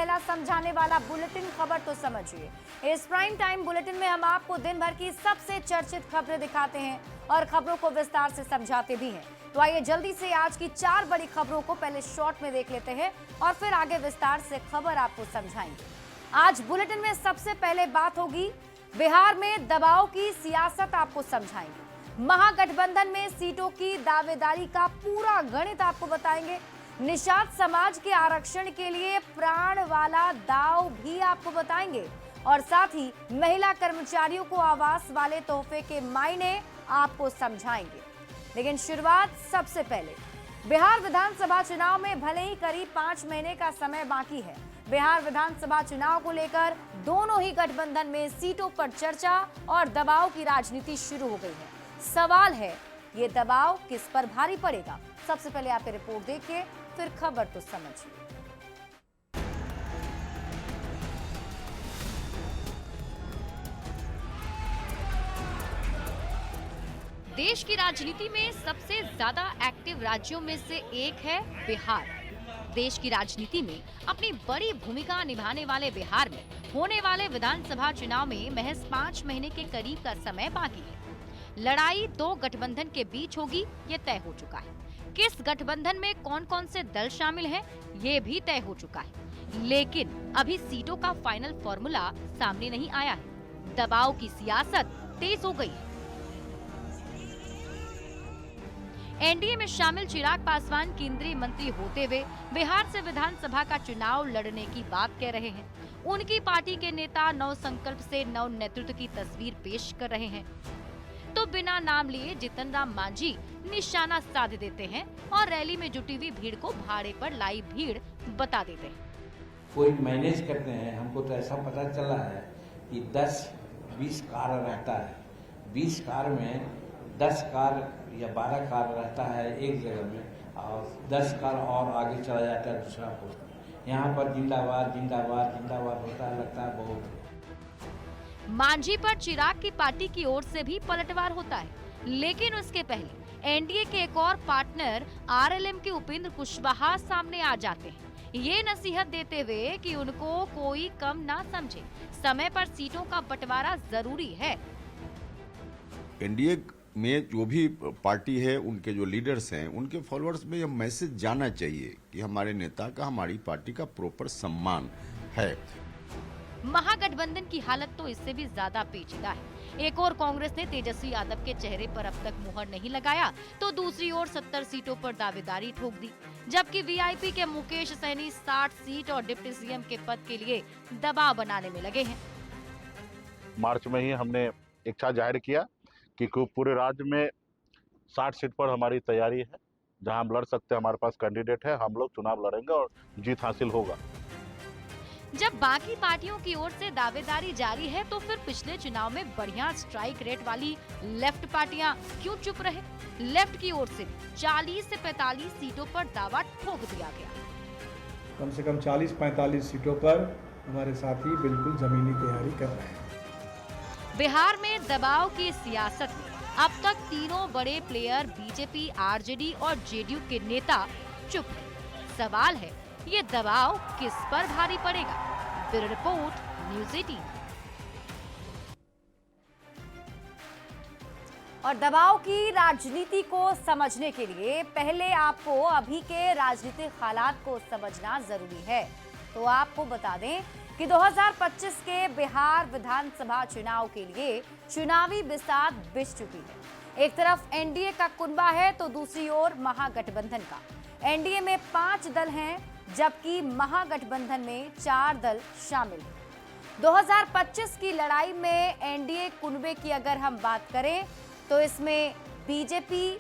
पहला समझाने वाला बुलेटिन खबर तो समझिए। इस प्राइम टाइम बुलेटिन में हम आपको दिन भर की सबसे चर्चित खबरें दिखाते हैं और खबरों को विस्तार से समझाते भी हैं। तो आइए जल्दी से आज की 4 बड़ी खबरों को पहले शॉर्ट में देख लेते हैं और फिर आगे विस्तार से खबर आपको समझाएंगे। आज बुलेटिन में सबसे पहले बात होगी बिहार में दबाव की सियासत, आपको समझाएंगे। महागठबंधन में सीटों की दावेदारी का पूरा गणित आपको बताएंगे। निषाद समाज के आरक्षण के लिए प्राण वाला दाव भी आपको बताएंगे और साथ ही महिला कर्मचारियों को आवास वाले तोहफे के मायने आपको समझाएंगे। लेकिन शुरुआत सबसे पहले बिहार विधानसभा चुनाव में भले ही करीब 5 महीने का समय बाकी है, बिहार विधानसभा चुनाव को लेकर दोनों ही गठबंधन में सीटों पर चर्चा और दबाव की राजनीति शुरू हो गई है। सवाल है, ये दबाव किस पर भारी पड़ेगा? सबसे पहले आप रिपोर्ट देखिए, फिर खबर तो समझिए। देश की राजनीति में सबसे ज्यादा एक्टिव राज्यों में से एक है बिहार। देश की राजनीति में अपनी बड़ी भूमिका निभाने वाले बिहार में होने वाले विधानसभा चुनाव में महज 5 महीने के करीब का समय बाकी है। लड़ाई 2 गठबंधन के बीच होगी, ये तय हो चुका है। किस गठबंधन में कौन कौन से दल शामिल हैं, ये भी तय हो चुका है। लेकिन अभी सीटों का फाइनल फॉर्मूला सामने नहीं आया है। दबाव की सियासत तेज हो गई है। एनडीए में शामिल चिराग पासवान केंद्रीय मंत्री होते हुए बिहार से विधानसभा का चुनाव लड़ने की बात कह रहे हैं। उनकी पार्टी के नेता नव संकल्प से नव नेतृत्व की तस्वीर पेश कर रहे हैं। तो बिना नाम लिए जीतन राम मांझी निशाना साध देते हैं और रैली में जुटी हुई भीड़ को भाड़े पर लाई भीड़ बता देते हैं। कोई मैनेज करते हैं। हमको तो ऐसा पता चला है कि 10-20 कार रहता है, 20 कार में 10 कार या 12 कार रहता है एक जगह में और 10 कार और आगे चला जाता है दूसरा पोस्ट। यहाँ पर जिंदाबाद जिंदाबाद जिंदाबाद होता है, लगता है बहुत। मांझी पर चिराग की पार्टी की ओर से भी पलटवार होता है, लेकिन उसके पहले एनडीए के एक और पार्टनर आरएलएम के उपेंद्र कुशवाहा सामने आ जाते हैं, ये नसीहत देते हुए कि उनको कोई कम ना समझे, समय पर सीटों का बंटवारा जरूरी है। एनडीए में जो भी पार्टी है, उनके जो लीडर्स हैं, उनके फॉलोअर्स में यह मैसेज जाना चाहिए कि हमारे नेता का, हमारी पार्टी का प्रॉपर सम्मान है। महागठबंधन की हालत तो इससे भी ज्यादा पेचीदा है। एक और कांग्रेस ने तेजस्वी यादव के चेहरे पर अब तक मुहर नहीं लगाया, तो दूसरी ओर 70 सीटों पर दावेदारी ठोक दी, जबकि वीआईपी के मुकेश सहनी 60 सीट और डिप्टी सीएम के पद के लिए दबाव बनाने में लगे हैं। मार्च में ही हमने इच्छा जाहिर किया कि पूरे राज्य में 60 सीट पर हमारी तैयारी है, जहां हम लड़ सकते हैं, हमारे पास कैंडिडेट है, हम लोग चुनाव लड़ेंगे और जीत हासिल होगा। जब बाकी पार्टियों की ओर से दावेदारी जारी है, तो फिर पिछले चुनाव में बढ़िया स्ट्राइक रेट वाली लेफ्ट पार्टियां क्यों चुप रहे? लेफ्ट की ओर से 40 से 45 सीटों पर दावा ठोक दिया गया। कम से कम 40-45 सीटों पर हमारे साथी बिल्कुल जमीनी तैयारी कर रहे हैं। बिहार में दबाव की सियासत में अब तक तीनों बड़े प्लेयर बीजेपी, आरजेडी और जेडीयू के नेता चुप हैं। सवाल है, ये दबाव किस पर भारी पड़ेगा? Bureau report, news 18। और दबाव की राजनीति को समझने के लिए पहले आपको अभी के राजनीतिक हालात को समझना जरूरी है। तो आपको बता दें कि 2025 के बिहार विधानसभा चुनाव के लिए चुनावी बिसात बिछ चुकी है। एक तरफ एनडीए का कुनबा है तो दूसरी ओर महागठबंधन का। एनडीए में 5 दल हैं, जबकि महागठबंधन में 4 दल शामिल हैं। 2025 की लड़ाई में एनडीए कुनबे की अगर हम बात करें तो इसमें बीजेपी,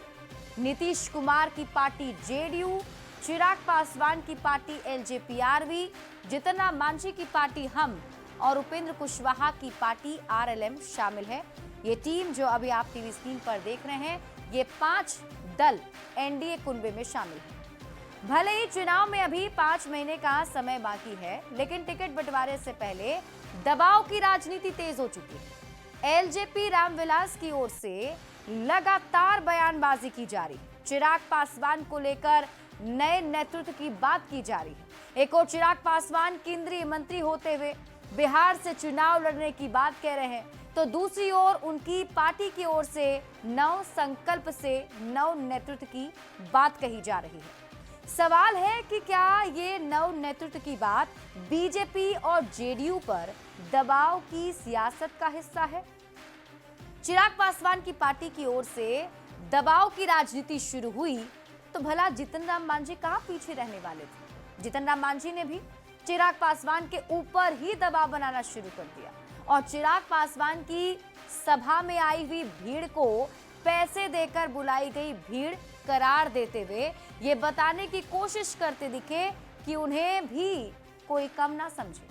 नीतीश कुमार की पार्टी जेडीयू, चिराग पासवान की पार्टी एलजेपीआरवी, जीतन राम मांझी की पार्टी हम और उपेंद्र कुशवाहा की पार्टी आरएलएम शामिल है। ये टीम जो अभी आप टीवी स्क्रीन पर देख रहे हैं, ये 5 दल एनडीए कुनबे में शामिल है। भले ही चुनाव में अभी 5 महीने का समय बाकी है, लेकिन टिकट बंटवारे से पहले दबाव की राजनीति तेज हो चुकी है। एलजेपी रामविलास की ओर से लगातार बयानबाजी की जा रही। चिराग पासवान को लेकर नए नेतृत्व की बात की जा रही है। एक और चिराग पासवान केंद्रीय मंत्री होते हुए बिहार से चुनाव लड़ने की बात कह रहे हैं, तो दूसरी ओर उनकी पार्टी की ओर से नव संकल्प से नव नेतृत्व की बात कही जा रही है। सवाल है कि क्या ये नव नेतृत्व की बात बीजेपी और जेडीयू पर दबाव की सियासत का हिस्सा है? चिराग पासवान की पार्टी की ओर से दबाव की राजनीति शुरू हुई तो भला जीतन राम मांझी कहां पीछे रहने वाले थे? जीतन राम मांझी ने भी चिराग पासवान के ऊपर ही दबाव बनाना शुरू कर दिया और चिराग पासवान की सभा में आई हुई भीड़ को पैसे देकर बुलाई गई भीड़ करार देते हुए ये बताने की कोशिश करते दिखे कि उन्हें भी कोई कम ना समझे।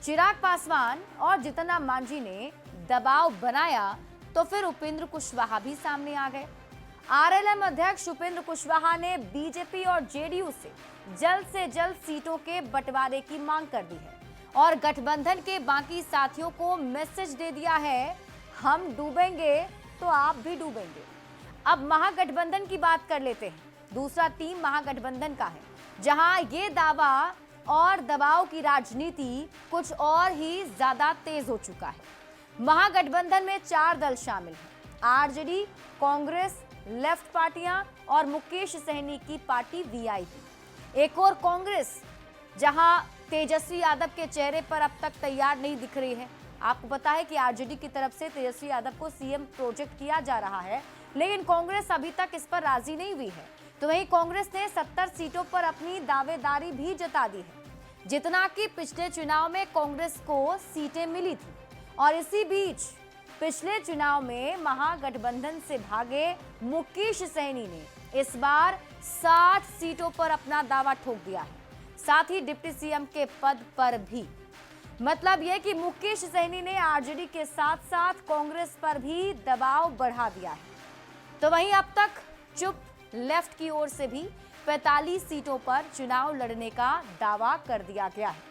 चिराग पासवान और जीतन राम मांझी ने दबाव बनाया तो फिर उपेंद्र कुशवाहा भी सामने आ गए। आरएलएम अध्यक्ष उपेंद्र कुशवाहा ने बीजेपी और जेडीयू से जल्द सीटों के बंटवारे की मांग कर दी है और गठबंधन के बाकी साथियों को मैसेज दे दिया है, हम डूबेंगे तो आप भी डूबेंगे। अब महागठबंधन की बात कर लेते हैं। दूसरा टीम महागठबंधन का है, जहां ये दावा और दबाव की राजनीति कुछ और ही ज्यादा तेज हो चुका है। महागठबंधन में 4 दल शामिल हैं, आरजेडी, कांग्रेस, लेफ्ट पार्टियां और मुकेश सहनी की पार्टी वीआईपी। एक और कांग्रेस, जहां तेजस्वी यादव के चेहरे पर अब तक तैयार नहीं दिख रही है। आपको पता है कि आरजेडी की तरफ से तेजस्वी यादव को सीएम प्रोजेक्ट किया जा रहा है, लेकिन कांग्रेस अभी तक इस पर राजी नहीं हुई है। तो वहीं कांग्रेस ने 70 सीटों पर अपनी दावेदारी भी जता दी है, जितना कि पिछले चुनाव में कांग्रेस को सीटें मिली थी। और इसी बीच पिछले चुनाव में महागठबंधन से भागे मुकेश सहनी ने इस बार 60 सीटों पर अपना दावा ठोक दिया है, साथ ही डिप्टी सीएम के पद पर भी। मतलब यह कि मुकेश सहनी ने आरजेडी के साथ साथ कांग्रेस पर भी दबाव बढ़ा दिया है। तो वहीं अब तक चुप लेफ्ट की ओर से भी 45 सीटों पर चुनाव लड़ने का दावा कर दिया गया है।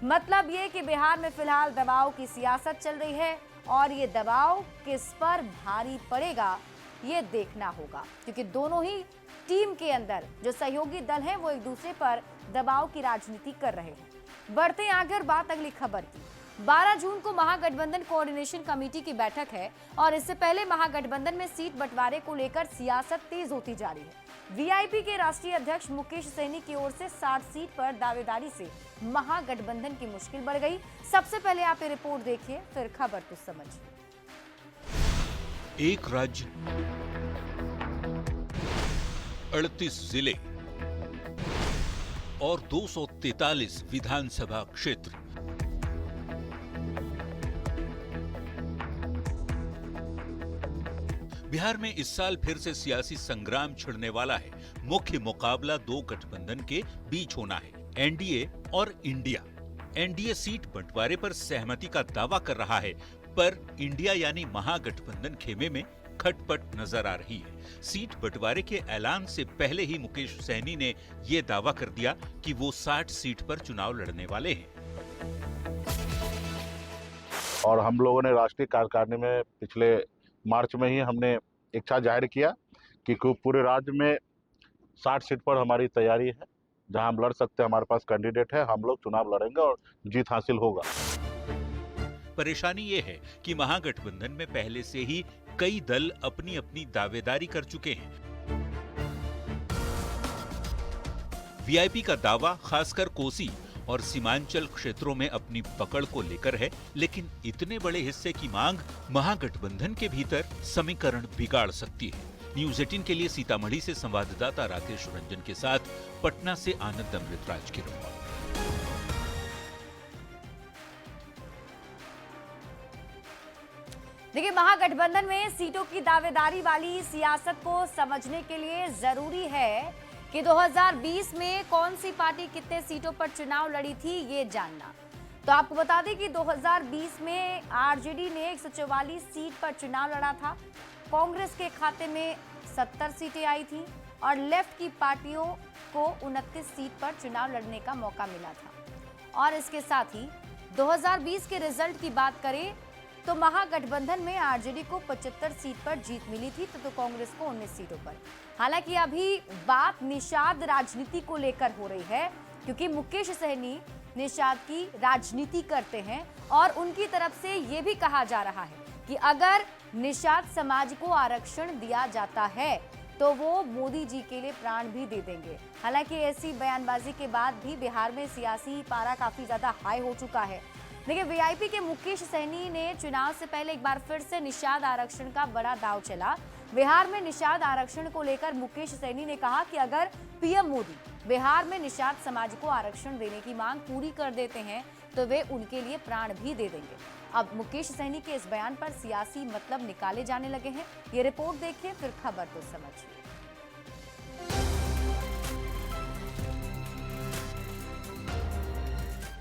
मतलब ये कि बिहार में फिलहाल दबाव की सियासत चल रही है और ये दबाव किस पर भारी पड़ेगा ये देखना होगा, क्योंकि दोनों ही टीम के अंदर जो सहयोगी दल हैं वो एक दूसरे पर दबाव की राजनीति कर रहे हैं। बढ़ते आगे और बात अगली खबर की। 12 जून को महागठबंधन कोऑर्डिनेशन कमेटी की बैठक है और इससे पहले महागठबंधन में सीट बंटवारे को लेकर सियासत तेज होती जा रही है। वीआईपी के राष्ट्रीय अध्यक्ष मुकेश सहनी की ओर से 60 सीट पर दावेदारी से महागठबंधन की मुश्किल बढ़ गई। सबसे पहले आप ये रिपोर्ट देखिए, फिर खबर तो समझिए। एक राज्य, 38 जिले और 243 विधानसभा क्षेत्र। बिहार में इस साल फिर से सियासी संग्राम छिड़ने वाला है। मुख्य मुकाबला 2 गठबंधन के बीच होना है, एनडीए और इंडिया। एनडीए सीट बंटवारे पर सहमति का दावा कर रहा है, पर इंडिया यानी महागठबंधन खेमे में खटपट नजर आ रही है। सीट बंटवारे के ऐलान से पहले ही मुकेश सहनी ने यह दावा कर दिया कि वो 60 सीट पर चुनाव लड़ने वाले हैं। और हम लोगों ने राष्ट्रीय कार्यकारिणी में पिछले मार्च में ही हमने इच्छा जाहिर किया कि पूरे राज्य में 60 सीट पर हमारी तैयारी है, जहां हम लड़ सकते हैं, हमारे पास कैंडिडेट है, हम लोग चुनाव लड़ेंगे और जीत हासिल होगा। परेशानी ये है कि महागठबंधन में पहले से ही कई दल अपनी अपनी दावेदारी कर चुके हैं। वीआईपी का दावा खासकर कोसी और सीमांचल क्षेत्रों में अपनी पकड़ को लेकर है, लेकिन इतने बड़े हिस्से की मांग महागठबंधन के भीतर समीकरण बिगाड़ सकती है। न्यूज 18 के लिए सीतामढ़ी से संवाददाता राकेश रंजन के साथ पटना से आनंद अमृतराज की रिपोर्ट। देखिए, महागठबंधन में सीटों की दावेदारी वाली सियासत को समझने के लिए जरूरी है कि 2020 में कौन सी पार्टी कितने सीटों पर चुनाव लड़ी थी ये जानना। तो आपको बता दें कि 2020 में आरजेडी ने 144 सीट पर चुनाव लड़ा था, कांग्रेस के खाते में 70 सीटें आई थी और लेफ्ट की पार्टियों को 29 सीट पर चुनाव लड़ने का मौका मिला था। और इसके साथ ही 2020 के रिजल्ट की बात करें तो महागठबंधन में आरजेडी को 75 सीट पर जीत मिली थी तो कांग्रेस को 19 सीटों पर। हालांकि अभी बात निषाद राजनीति को लेकर हो रही है, क्योंकि मुकेश सहनी निषाद की राजनीति करते हैं और उनकी तरफ से ये भी कहा जा रहा है कि अगर निषाद समाज को आरक्षण दिया जाता है तो वो मोदी जी के लिए प्राण भी दे देंगे। हालांकि ऐसी बयानबाजी के बाद भी बिहार में सियासी पारा काफी ज्यादा हाई हो चुका है। देखिए, वीआईपी के मुकेश सहनी ने चुनाव से पहले एक बार फिर से निषाद आरक्षण का बड़ा दांव चला। बिहार में निषाद आरक्षण को लेकर मुकेश सहनी ने कहा कि अगर पीएम मोदी बिहार में निषाद समाज को आरक्षण देने की मांग पूरी कर देते हैं तो वे उनके लिए प्राण भी दे देंगे। अब मुकेश सहनी के इस बयान पर सियासी मतलब निकाले जाने लगे हैं। ये रिपोर्ट देखिए, फिर खबर तो समझिए।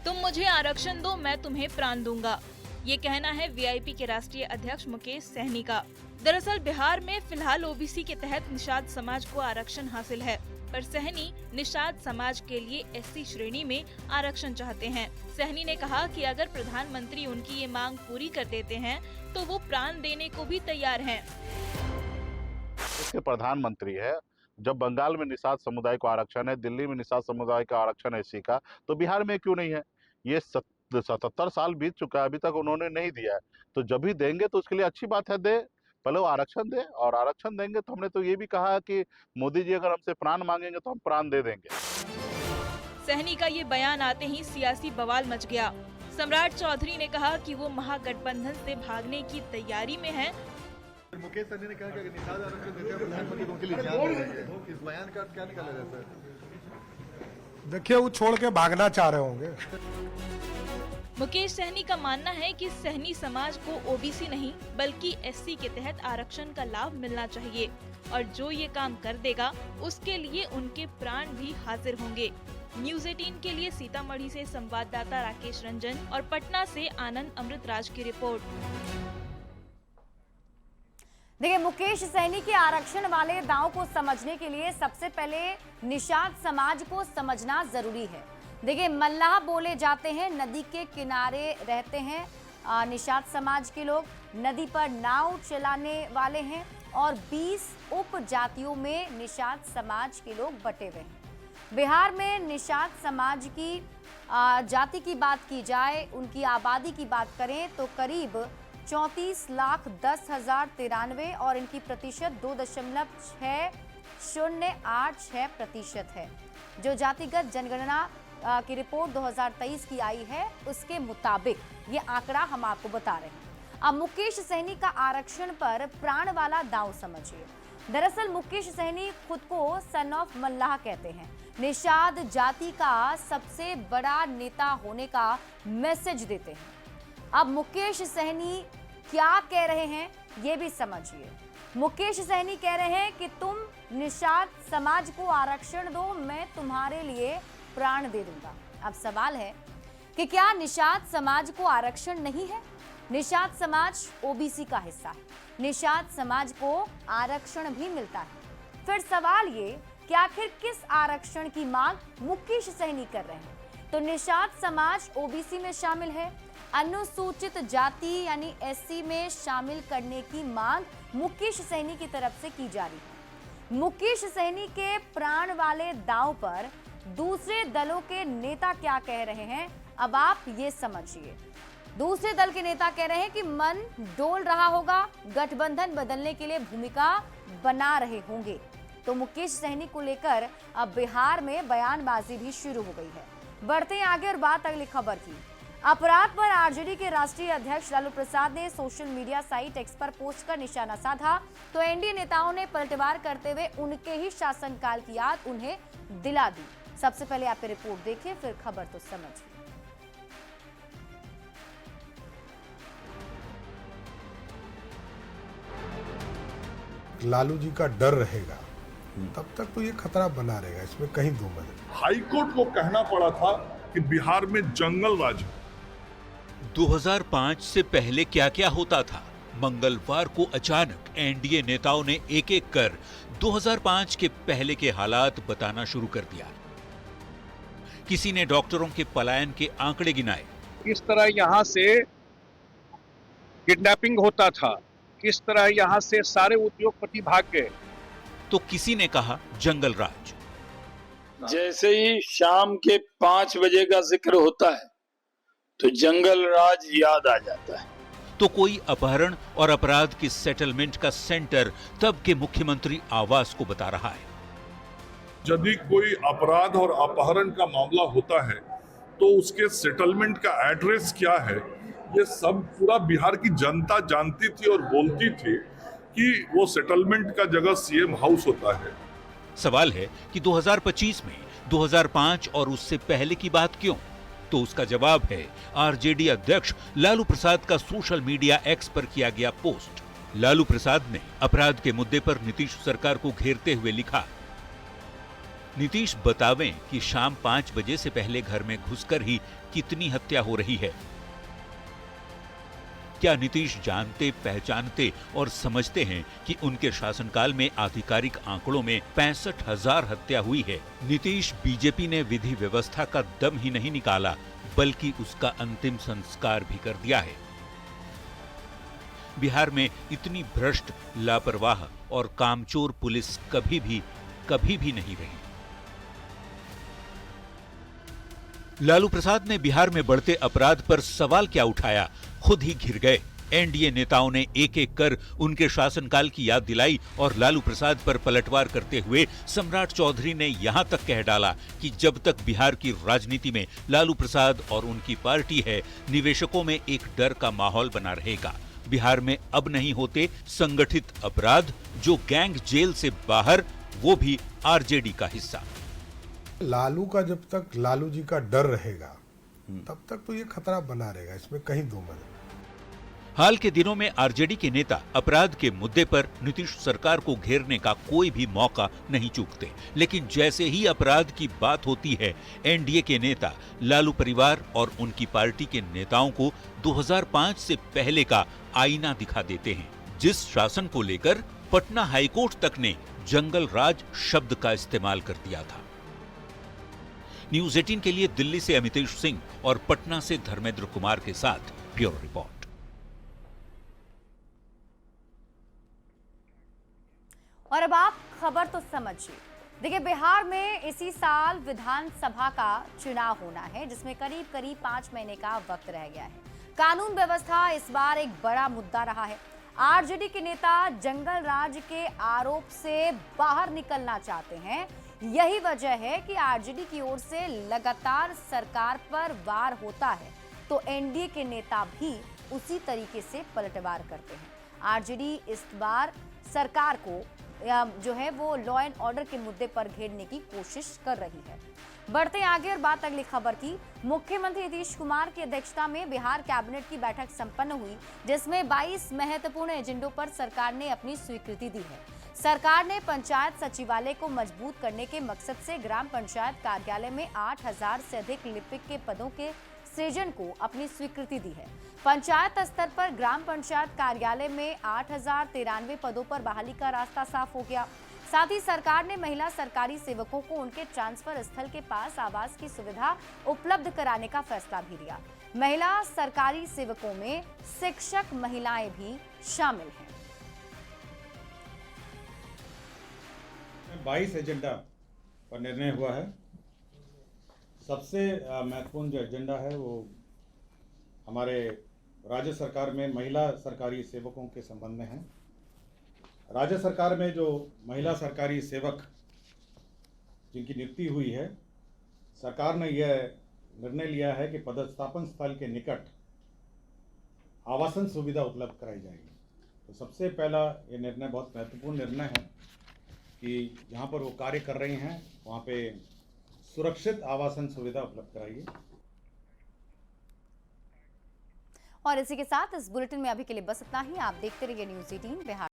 तुम मुझे आरक्षण दो, मैं तुम्हें प्राण दूंगा, ये कहना है वीआईपी के राष्ट्रीय अध्यक्ष मुकेश सहनी का। दरअसल बिहार में फिलहाल ओबीसी के तहत निषाद समाज को आरक्षण हासिल है, पर सहनी निषाद समाज के लिए एससी श्रेणी में आरक्षण चाहते हैं। सहनी ने कहा कि अगर प्रधानमंत्री उनकी ये मांग पूरी कर देते हैं तो वो प्राण देने को भी तैयार हैं। इसके प्रधानमंत्री है, जब बंगाल में निषाद समुदाय को आरक्षण है, दिल्ली में निषाद समुदाय का आरक्षण है एससी का, तो बिहार में क्यों नहीं है? ये 77 साल बीत चुका है, अभी तक उन्होंने नहीं दिया है। तो जब भी देंगे तो उसके लिए अच्छी बात है, दे, पहले वो आरक्षण दे, और आरक्षण देंगे तो हमने तो ये भी कहा है कि मोदी जी अगर हमसे प्राण मांगेंगे तो हम प्राण दे देंगे। सहनी का ये बयान आते ही सियासी बवाल मच गया। सम्राट चौधरी ने कहा कि वो महागठबंधन से भागने की तैयारी में हैं। मुकेश सहनी ने कहा कि निषाद आरक्षण देते हैं प्रधानमंत्री उनके लिए जान दे देंगे। इस बयान का क्या निकाला जाता है? देखिए, वो छोड़ के भागना चाह रहे होंगे। मुकेश सहनी का मानना है कि सहनी समाज को ओबीसी नहीं बल्कि एससी के तहत आरक्षण का लाभ मिलना चाहिए, और जो ये काम कर देगा उसके लिए उनके प्राण भी हाजिर होंगे। न्यूज़ 18 के लिए सीतामढ़ी से संवाददाता राकेश रंजन और पटना से आनंद अमृतराज की रिपोर्ट। देखिए, मुकेश सहनी के आरक्षण वाले दांव को समझने के लिए सबसे पहले निषाद समाज को समझना जरूरी है। देखिए, मल्लाह बोले जाते हैं, नदी के किनारे रहते हैं निषाद समाज के लोग, नदी पर नाव चलाने वाले हैं और 20 उपजातियों में निषाद समाज के लोग बटे हुए हैं। बिहार में निषाद समाज की जाति की बात की जाए, उनकी आबादी की बात करें तो करीब 34,10,093 और इनकी प्रतिशत 2.6086% है। जो जातिगत जनगणना की रिपोर्ट 2023 की आई है उसके मुताबिक ये आंकड़ा हम आपको बता रहे हैं। अब मुकेश सहनी का आरक्षण पर प्राण वाला दांव समझिए। दरअसल मुकेश सहनी खुद को सन ऑफ मल्लाह कहते हैं, निषाद जाति का सबसे बड़ा नेता होने का मैसेज देते हैं। अब मुकेश सहनी क्या कह रहे हैं ये भी समझिए। मुकेश सहनी कह रहे हैं कि तुम निषाद समाज को आरक्षण दो, मैं तुम्हारे लिए प्राण दे दूंगा। अब सवाल है कि क्या निषाद समाज को आरक्षण नहीं है? निषाद समाज ओबीसी का हिस्सा है, निषाद समाज को आरक्षण भी मिलता है। फिर सवाल ये कि आखिर किस आरक्षण की मांग मुकेश सहनी कर रहे हैं? तो निषाद समाज ओबीसी में शामिल है, अनुसूचित जाति यानी एससी में शामिल करने की मांग मुकेश सहनी की तरफ से की जा रही है। मुकेश सहनी के प्राण वाले दांव पर दूसरे दलों के नेता क्या कह रहे हैं, अब आप ये समझिए। दूसरे दल के नेता कह रहे हैं कि मन डोल रहा होगा, गठबंधन बदलने के लिए भूमिका बना रहे होंगे। तो मुकेश सहनी को लेकर अब बिहार में बयानबाजी भी शुरू हो गई है। बढ़ते हैं आगे और बात अगली खबर की। अपराध पर आरजेडी के राष्ट्रीय अध्यक्ष लालू प्रसाद ने सोशल मीडिया साइट एक्स पर पोस्ट कर निशाना साधा, तो एनडीए नेताओं ने पलटवार करते हुए उनके ही शासनकाल की याद उन्हें दिला दी। सबसे पहले आप रिपोर्ट देखिए, फिर खबर तो समझिए। लालू जी का डर रहेगा तब तक तो ये खतरा बना रहेगा, इसमें कहीं दो मत। हाईकोर्ट को कहना पड़ा था कि बिहार में जंगल राज। 2005 से पहले क्या क्या होता था? मंगलवार को अचानक एनडीए नेताओं ने एक एक कर 2005 के पहले के हालात बताना शुरू कर दिया। किसी ने डॉक्टरों के पलायन के आंकड़े गिनाए। इस तरह यहाँ से किडनैपिंग होता था, किस तरह यहाँ से सारे उद्योगपति भाग गए। तो किसी ने कहा जंगल राज। जैसे ही शाम के 5 बजे का जिक्र होता है तो जंगल राज याद आ जाता है। तो कोई अपहरण और अपराध की सेटलमेंट का सेंटर तब के मुख्यमंत्री आवास को बता रहा है। यदि कोई अपराध और अपहरण का मामला होता है तो उसके सेटलमेंट का एड्रेस क्या है, ये सब पूरा बिहार की जनता जानती थी और बोलती थी कि वो सेटलमेंट का जगह सीएम हाउस होता है। सवाल है कि 2025 में 2005 और उससे पहले की बात क्यों? तो उसका जवाब है आरजेडी अध्यक्ष लालू प्रसाद का सोशल मीडिया एक्स पर किया गया पोस्ट। लालू प्रसाद ने अपराध के मुद्दे पर नीतीश सरकार को घेरते हुए लिखा, नीतीश बतावें कि शाम 5 बजे से पहले घर में घुसकर ही कितनी हत्या हो रही है। क्या नीतीश जानते, पहचानते और समझते हैं कि उनके शासनकाल में आधिकारिक आंकड़ों में 65,000 हत्या हुई है? नीतीश बीजेपी ने विधि व्यवस्था का दम ही नहीं निकाला बल्कि उसका अंतिम संस्कार भी कर दिया है। बिहार में इतनी भ्रष्ट, लापरवाह और कामचोर पुलिस कभी भी नहीं रही। लालू प्रसाद ने बिहार में बढ़ते अपराध पर सवाल क्या उठाया, खुद ही घिर गए। एनडीए नेताओं ने एक एक कर उनके शासनकाल की याद दिलाई और लालू प्रसाद पर पलटवार करते हुए सम्राट चौधरी ने यहां तक कह डाला कि जब तक बिहार की राजनीति में लालू प्रसाद और उनकी पार्टी है, निवेशकों में एक डर का माहौल बना रहेगा। बिहार में अब नहीं होते संगठित अपराध, जो गैंग जेल से बाहर, वो भी आरजेडी का हिस्सा। लालू का जब तक लालू जी का डर रहेगा तब तक तो ये खतरा बना रहेगा, इसमें कहीं दो मत। हाल के दिनों में आरजेडी के नेता अपराध के मुद्दे पर नीतीश सरकार को घेरने का कोई भी मौका नहीं चूकते, लेकिन जैसे ही अपराध की बात होती है, एनडीए के नेता लालू परिवार और उनकी पार्टी के नेताओं को 2005 से पहले का आईना दिखा देते हैं, जिस शासन को लेकर पटना हाईकोर्ट तक ने जंगल राज शब्द का इस्तेमाल कर दिया था। न्यूज 18 के लिए दिल्ली से अमितेश सिंह और पटना से धर्मेंद्र कुमार के साथ ब्यूरो रिपोर्ट। और अब आप खबर तो समझिए। देखिए, बिहार में इसी साल विधानसभा का चुनाव होना है, जिसमें करीब करीब 5 महीने का वक्त रह गया है। कानून व्यवस्था इस बार एक बड़ा मुद्दा रहा है। आरजेडी के नेता जंगल राज के आरोप से बाहर निकलना चाहते हैं। यही वजह है कि आरजेडी की ओर से लगातार सरकार पर वार होता है, तो एनडीए के नेता भी उसी तरीके से पलटवार करते हैं। आरजेडी इस बार सरकार को जो है वो लॉ एंड ऑर्डर के मुद्दे पर घेरने की कोशिश कर रही है। बढ़ते आगे और बात अगली खबर की। मुख्यमंत्री नीतीश कुमार की अध्यक्षता में बिहार कैबिनेट की बैठक संपन्न हुई, जिसमें 22 महत्वपूर्ण एजेंडों पर सरकार ने अपनी स्वीकृति दी है। सरकार ने पंचायत सचिवालय को मजबूत करने के मकसद से ग्राम पंचायत कार्यालय में 8,000 से अधिक लिपिक के पदों के सृजन को अपनी स्वीकृति दी है। पंचायत स्तर पर ग्राम पंचायत कार्यालय में 8,093 पदों पर बहाली का रास्ता साफ हो गया। साथ ही सरकार ने महिला सरकारी सेवकों को उनके ट्रांसफर स्थल के पास आवास की सुविधा उपलब्ध कराने का फैसला भी लिया। महिला सरकारी सेवकों में शिक्षक महिलाएं भी शामिल हैं। 22 एजेंडा पर निर्णय हुआ है। सबसे महत्वपूर्ण जो एजेंडा है वो हमारे राज्य सरकार में महिला सरकारी सेवकों के संबंध में है। राज्य सरकार में जो महिला सरकारी सेवक जिनकी नियुक्ति हुई है, सरकार ने यह निर्णय लिया है कि पदस्थापन स्थल के निकट आवासन सुविधा उपलब्ध कराई जाएगी। तो सबसे पहला ये निर्णय बहुत महत्वपूर्ण निर्णय है कि जहाँ पर वो कार्य कर रही हैं वहाँ पे सुरक्षित आवासन सुविधा उपलब्ध कराइए। और इसी के साथ इस बुलेटिन में अभी के लिए बस इतना ही। आप देखते रहिए न्यूज़ 18 बिहार।